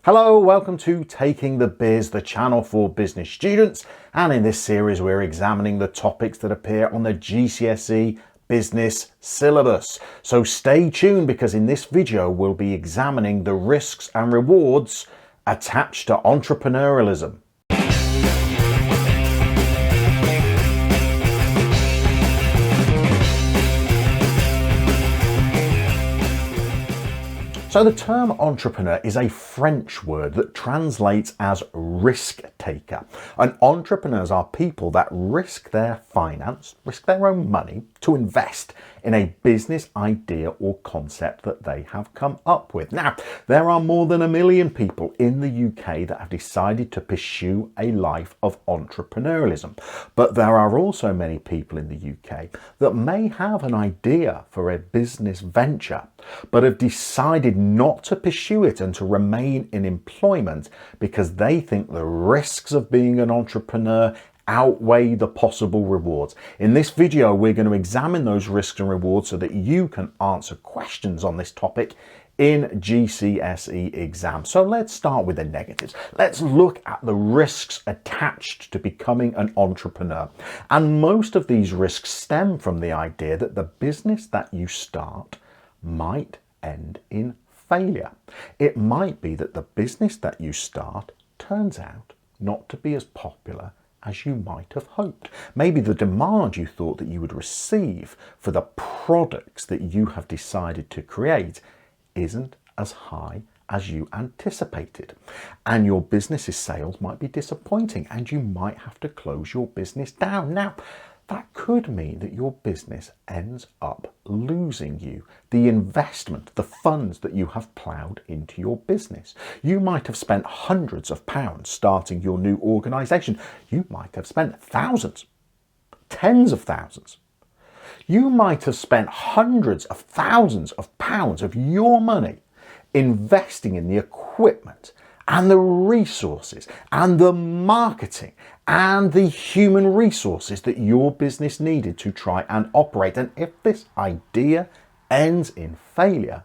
Hello, welcome to Taking the Biz, the channel for business students. And in this series, we're examining the topics that appear on the GCSE Business syllabus. So stay tuned because in this video, we'll be examining the risks and rewards attached to entrepreneurialism. So the term entrepreneur is a French word that translates as risk taker. And entrepreneurs are people that risk their finance, risk their own money to invest in a business idea or concept that they have come up with. Now, there are more than 1 million people in the UK that have decided to pursue a life of entrepreneurialism. But there are also many people in the UK that may have an idea for a business venture, but have decided not to pursue it and to remain in employment because they think the risks of being an entrepreneur outweigh the possible rewards. In this video, we're going to examine those risks and rewards so that you can answer questions on this topic in GCSE exams. So let's start with the negatives. Let's look at the risks attached to becoming an entrepreneur. And most of these risks stem from the idea that the business that you start might end in failure. It might be that the business that you start turns out not to be as popular as you might have hoped. Maybe the demand you thought that you would receive for the products that you have decided to create isn't as high as you anticipated. And your business's sales might be disappointing and you might have to close your business down. Now, that could mean that your business ends up losing you the investment, the funds that you have ploughed into your business. You might have spent hundreds of pounds starting your new organisation. You might have spent thousands, tens of thousands. You might have spent hundreds of thousands of pounds of your money investing in the equipment and the resources and the marketing and the human resources that your business needed to try and operate. And if this idea ends in failure,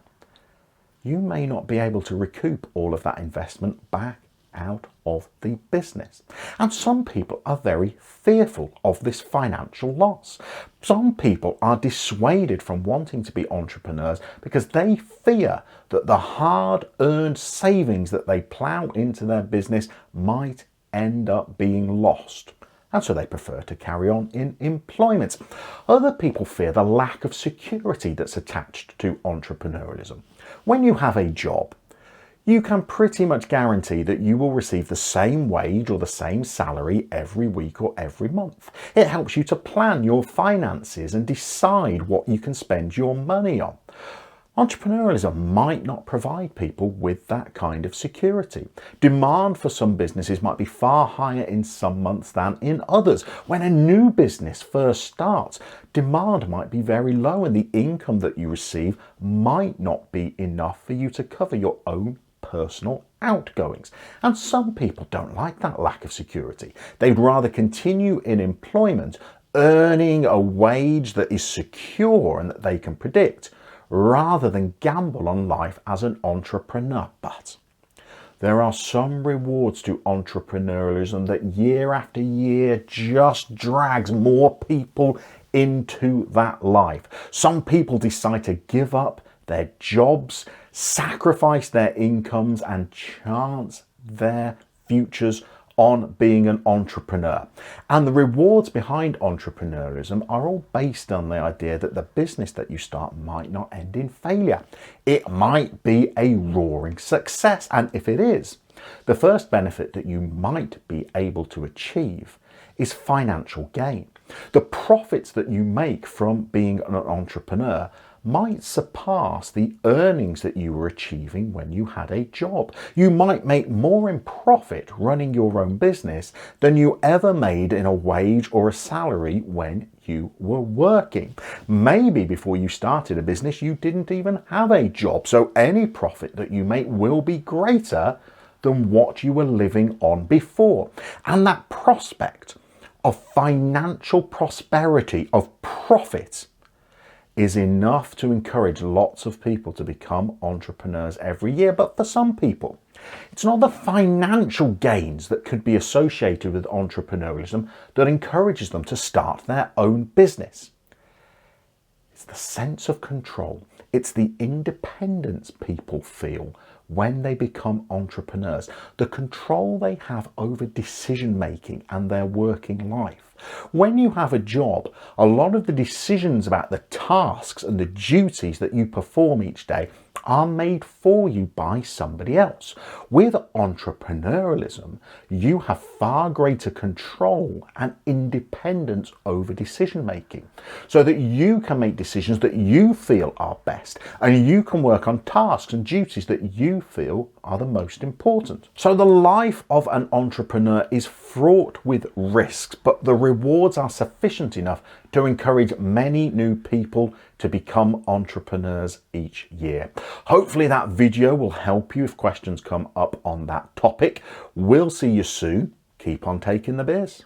you may not be able to recoup all of that investment back out of the business. And some people are very fearful of this financial loss. Some people are dissuaded from wanting to be entrepreneurs because they fear that the hard-earned savings that they plough into their business might end up being lost. And so they prefer to carry on in employment. Other people fear the lack of security that's attached to entrepreneurialism. When you have a job, you can pretty much guarantee that you will receive the same wage or the same salary every week or every month. It helps you to plan your finances and decide what you can spend your money on. Entrepreneurialism might not provide people with that kind of security. Demand for some businesses might be far higher in some months than in others. When a new business first starts, demand might be very low and the income that you receive might not be enough for you to cover your own personal outgoings. And some people don't like that lack of security. They'd rather continue in employment, earning a wage that is secure and that they can predict, rather than gamble on life as an entrepreneur. But there are some rewards to entrepreneurialism that year after year just drags more people into that life. Some people decide to give up their jobs, sacrifice their incomes and chance their futures on being an entrepreneur. And the rewards behind entrepreneurialism are all based on the idea that the business that you start might not end in failure. It might be a roaring success. And if it is, the first benefit that you might be able to achieve is financial gain. The profits that you make from being an entrepreneur might surpass the earnings that you were achieving when you had a job. You might make more in profit running your own business than you ever made in a wage or a salary when you were working. Maybe before you started a business, you didn't even have a job. So any profit that you make will be greater than what you were living on before. And that prospect of financial prosperity, of profit, is enough to encourage lots of people to become entrepreneurs every year. But for some people, It's not the financial gains that could be associated with entrepreneurialism that encourages them to start their own business. It's the sense of control. It's the independence people feel when they become entrepreneurs, the control they have over decision making and their working life. When you have a job, a lot of the decisions about the tasks and the duties that you perform each day are made for you by somebody else. With entrepreneurialism, you have far greater control and independence over decision making, so that you can make decisions that you feel are best, and you can work on tasks and duties that you feel are the most important. So the life of an entrepreneur is fraught with risks, but the rewards are sufficient enough to encourage many new people to become entrepreneurs each year. Hopefully that video will help you if questions come up on that topic. We'll see you soon. Keep on taking the biz.